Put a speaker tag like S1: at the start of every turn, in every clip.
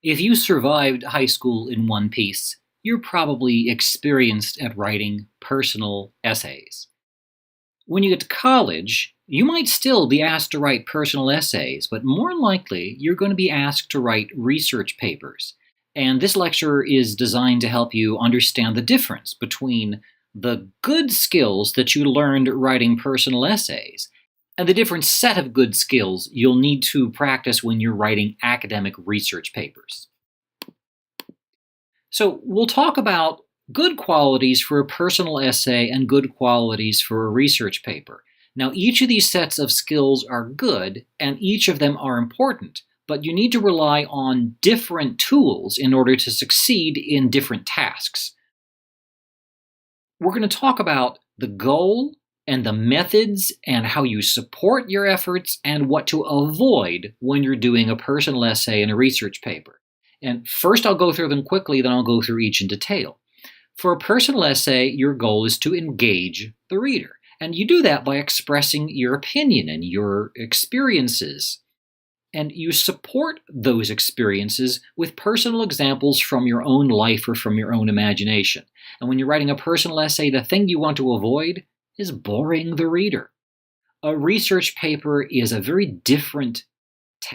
S1: If you survived high school in one piece, you're probably experienced at writing personal essays. When you get to college, you might still be asked to write personal essays, but more likely you're going to be asked to write research papers. And this lecture is designed to help you understand the difference between the good skills that you learned writing personal essays and the different set of good skills you'll need to practice when you're writing academic research papers. So we'll talk about good qualities for a personal essay and good qualities for a research paper. Now, each of these sets of skills are good, and each of them are important, but you need to rely on different tools in order to succeed in different tasks. We're going to talk about the goal and the methods and how you support your efforts and what to avoid when you're doing a personal essay and a research paper. And first I'll go through them quickly, then I'll go through each in detail. For a personal essay, your goal is to engage the reader. And you do that by expressing your opinion and your experiences. And you support those experiences with personal examples from your own life or from your own imagination. And when you're writing a personal essay, the thing you want to avoid is boring the reader. A research paper is a very different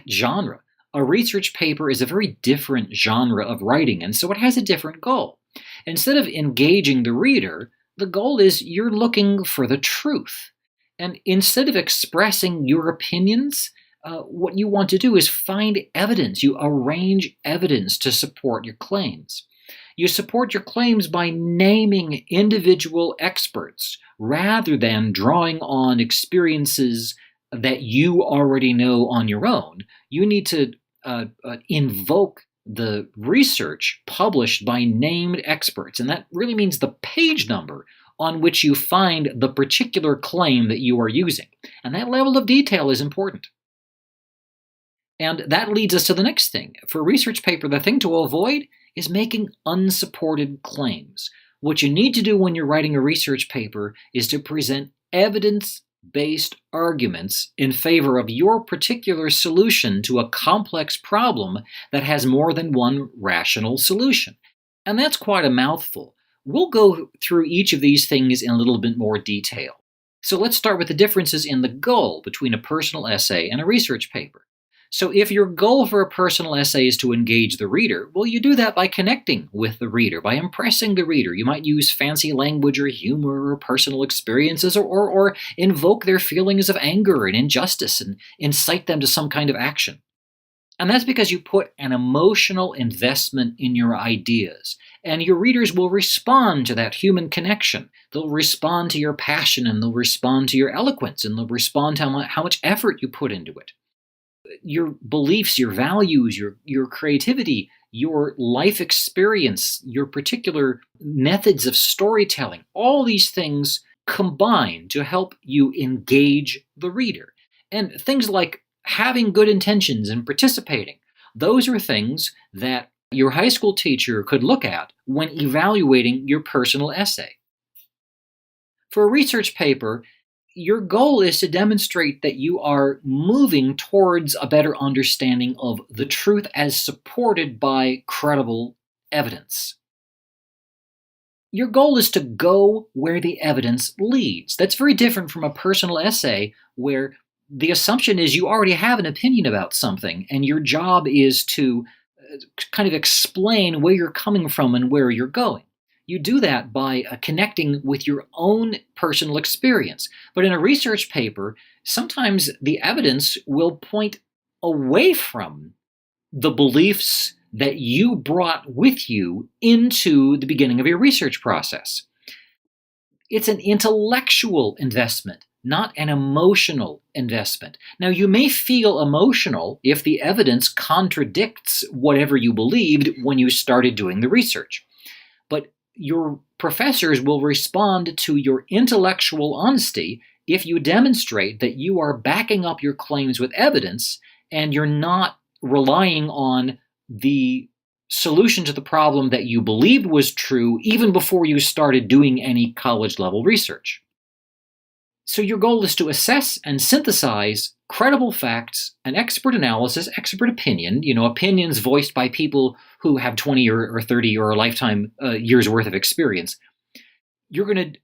S1: genre. A research paper is a very different genre of writing, and so it has a different goal. Instead of engaging the reader, the goal is you're looking for the truth. And instead of expressing your opinions, what you want to do is find evidence. You arrange evidence to support your claims. You support your claims by naming individual experts rather than drawing on experiences that you already know on your own. You need to invoke the research published by named experts, and that really means the page number on which you find the particular claim that you are using. And that level of detail is important. And that leads us to the next thing. For a research paper, the thing to avoid is making unsupported claims. What you need to do when you're writing a research paper is to present evidence-based arguments in favor of your particular solution to a complex problem that has more than one rational solution. And that's quite a mouthful. We'll go through each of these things in a little bit more detail. So let's start with the differences in the goal between a personal essay and a research paper. So if your goal for a personal essay is to engage the reader, well, you do that by connecting with the reader, by impressing the reader. You might use fancy language or humor or personal experiences or invoke their feelings of anger and injustice and incite them to some kind of action. And that's because you put an emotional investment in your ideas, and your readers will respond to that human connection. They'll respond to your passion, and they'll respond to your eloquence, and they'll respond to how much effort you put into it. Your beliefs, your values, your creativity, your life experience, your particular methods of storytelling, all these things combine to help you engage the reader. And things like having good intentions and participating, those are things that your high school teacher could look at when evaluating your personal essay. For a research paper, your goal is to demonstrate that you are moving towards a better understanding of the truth as supported by credible evidence. Your goal is to go where the evidence leads. That's very different from a personal essay where the assumption is you already have an opinion about something, and your job is to kind of explain where you're coming from and where you're going. You do that by connecting with your own personal experience. But in a research paper, sometimes the evidence will point away from the beliefs that you brought with you into the beginning of your research process. It's an intellectual investment, not an emotional investment. Now, you may feel emotional if the evidence contradicts whatever you believed when you started doing the research. But your professors will respond to your intellectual honesty if you demonstrate that you are backing up your claims with evidence and you're not relying on the solution to the problem that you believed was true even before you started doing any college-level research. So your goal is to assess and synthesize credible facts and expert analysis, expert opinion, opinions voiced by people who have 20 or 30 or a lifetime years worth of experience. You're going to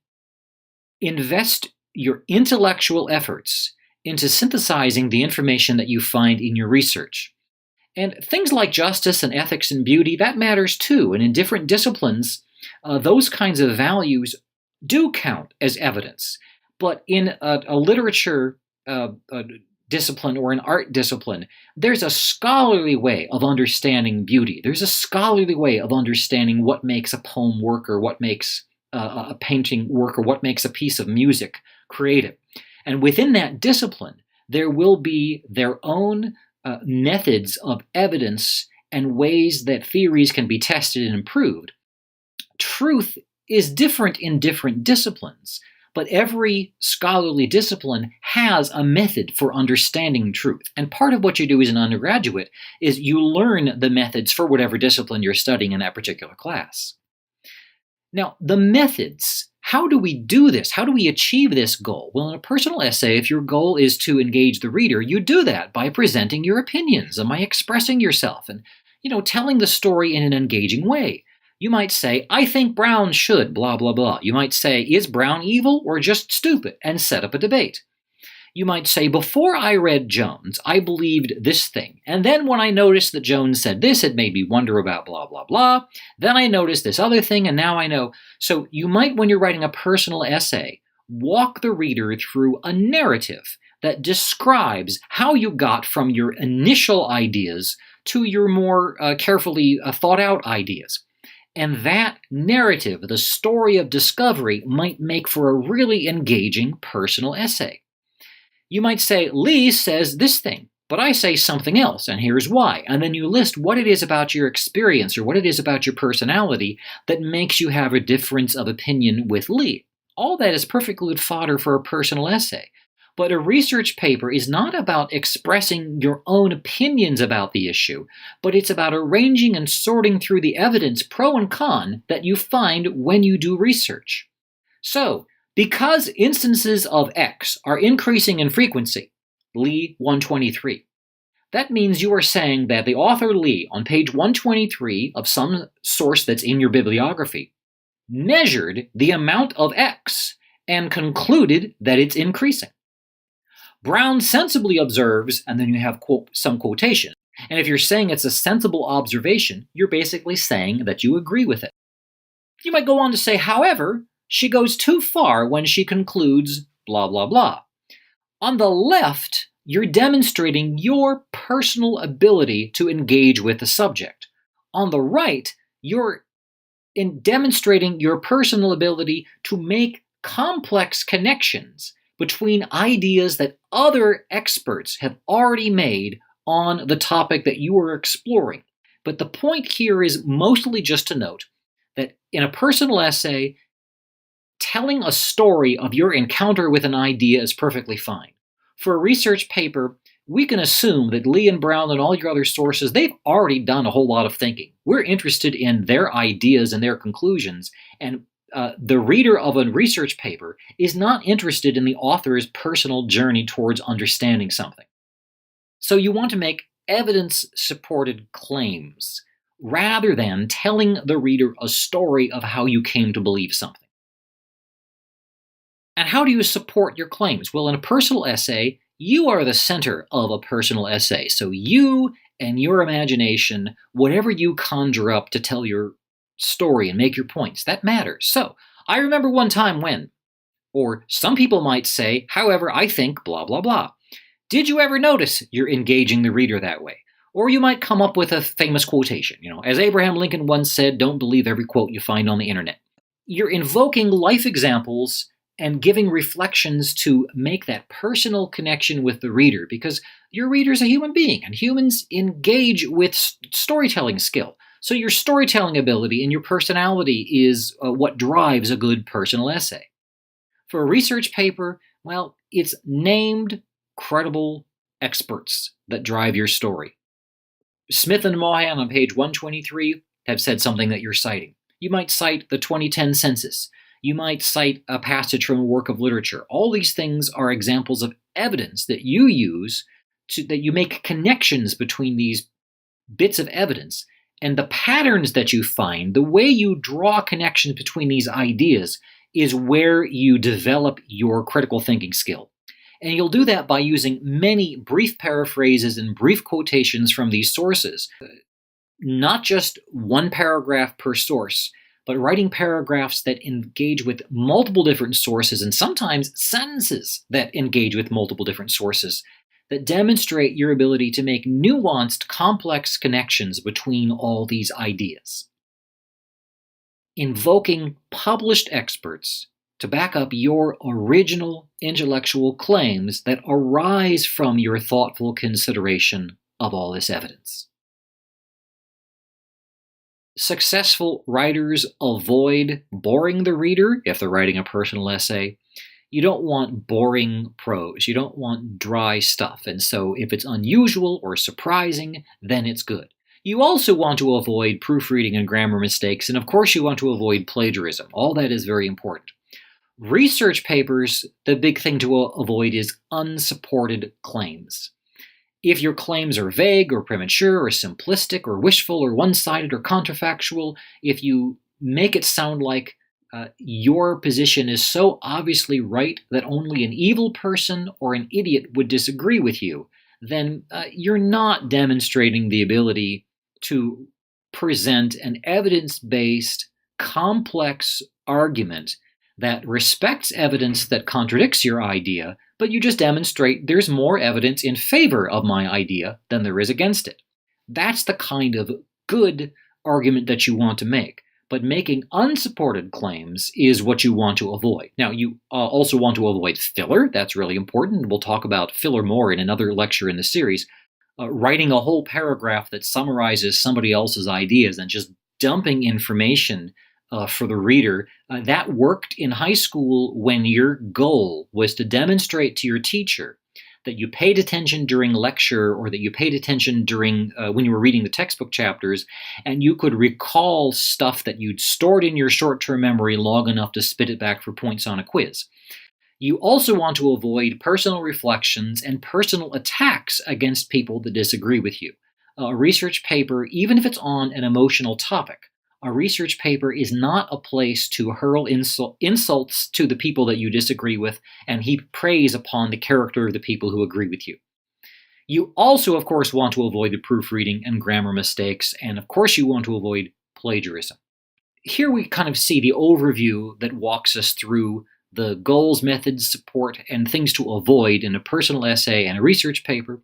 S1: invest your intellectual efforts into synthesizing the information that you find in your research. And things like justice and ethics and beauty, that matters too. And in different disciplines, those kinds of values do count as evidence. But in a literature discipline or an art discipline, there's a scholarly way of understanding beauty. There's a scholarly way of understanding what makes a poem work, or what makes a painting work, or what makes a piece of music creative. And within that discipline, there will be their own methods of evidence and ways that theories can be tested and improved. Truth is different in different disciplines, but every scholarly discipline has a method for understanding truth. And part of what you do as an undergraduate is you learn the methods for whatever discipline you're studying in that particular class. Now, the methods, how do we do this? How do we achieve this goal? Well, in a personal essay, if your goal is to engage the reader, you do that by presenting your opinions and by expressing yourself and, telling the story in an engaging way. You might say, I think Brown should, blah, blah, blah. You might say, is Brown evil or just stupid? And set up a debate. You might say, before I read Jones, I believed this thing. And then when I noticed that Jones said this, it made me wonder about blah, blah, blah. Then I noticed this other thing, and now I know. So you might, when you're writing a personal essay, walk the reader through a narrative that describes how you got from your initial ideas to your more carefully thought out ideas. And that narrative, the story of discovery, might make for a really engaging personal essay. You might say, Lee says this thing, but I say something else, and here's why. And then you list what it is about your experience or what it is about your personality that makes you have a difference of opinion with Lee. All that is perfectly good fodder for a personal essay. But a research paper is not about expressing your own opinions about the issue, but it's about arranging and sorting through the evidence, pro and con, that you find when you do research. So, because instances of X are increasing in frequency, Lee 123, that means you are saying that the author Lee, on page 123 of some source that's in your bibliography, measured the amount of X and concluded that it's increasing. Brown sensibly observes, and then you have some quotation. And if you're saying it's a sensible observation, you're basically saying that you agree with it. You might go on to say, however, she goes too far when she concludes blah, blah, blah. On the left, you're demonstrating your personal ability to engage with the subject. On the right, you're demonstrating your personal ability to make complex connections between ideas that other experts have already made on the topic that you are exploring. But the point here is mostly just to note that in a personal essay, telling a story of your encounter with an idea is perfectly fine. For a research paper, we can assume that Lee and Brown and all your other sources, they've already done a whole lot of thinking. We're interested in their ideas and their conclusions, and the reader of a research paper is not interested in the author's personal journey towards understanding something. So you want to make evidence-supported claims rather than telling the reader a story of how you came to believe something. And how do you support your claims? Well, in a personal essay, you are the center of a personal essay. So you and your imagination, whatever you conjure up to tell your story and make your points, that matters. So, I remember one time when, or some people might say, however, I think blah, blah, blah. Did you ever notice you're engaging the reader that way? Or you might come up with a famous quotation. As Abraham Lincoln once said, don't believe every quote you find on the internet. You're invoking life examples and giving reflections to make that personal connection with the reader, because your reader's a human being, and humans engage with storytelling skill. So your storytelling ability and your personality is what drives a good personal essay. For a research paper, well, it's named credible experts that drive your story. Smith and Mohan on page 123 have said something that you're citing. You might cite the 2010 census. You might cite a passage from a work of literature. All these things are examples of evidence that you use that you make connections between these bits of evidence. And the patterns that you find, the way you draw connections between these ideas, is where you develop your critical thinking skill. And you'll do that by using many brief paraphrases and brief quotations from these sources. Not just one paragraph per source, but writing paragraphs that engage with multiple different sources, and sometimes sentences that engage with multiple different sources, that demonstrate your ability to make nuanced, complex connections between all these ideas. Invoking published experts to back up your original intellectual claims that arise from your thoughtful consideration of all this evidence. Successful writers avoid boring the reader if they're writing a personal essay. You don't want boring prose. You don't want dry stuff. And so if it's unusual or surprising, then it's good. You also want to avoid proofreading and grammar mistakes. And of course, you want to avoid plagiarism. All that is very important. Research papers, the big thing to avoid is unsupported claims. If your claims are vague or premature or simplistic or wishful or one-sided or counterfactual, if you make it sound like your position is so obviously right that only an evil person or an idiot would disagree with you, then you're not demonstrating the ability to present an evidence-based, complex argument that respects evidence that contradicts your idea, but you just demonstrate there's more evidence in favor of my idea than there is against it. That's the kind of good argument that you want to make. But making unsupported claims is what you want to avoid. Now, you also want to avoid filler. That's really important. We'll talk about filler more in another lecture in the series. Writing a whole paragraph that summarizes somebody else's ideas and just dumping information for the reader, that worked in high school when your goal was to demonstrate to your teacher that you paid attention during lecture or that you paid attention during when you were reading the textbook chapters, and you could recall stuff that you'd stored in your short-term memory long enough to spit it back for points on a quiz. You also want to avoid personal reflections and personal attacks against people that disagree with you. A research paper, even if it's on an emotional topic, a research paper is not a place to hurl insults to the people that you disagree with and heap praise upon the character of the people who agree with you. You also, of course, want to avoid the proofreading and grammar mistakes, and of course you want to avoid plagiarism. Here we kind of see the overview that walks us through the goals, methods, support, and things to avoid in a personal essay and a research paper.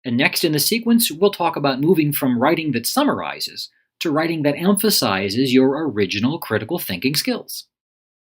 S1: And next in the sequence, we'll talk about moving from writing that summarizes to writing that emphasizes your original critical thinking skills.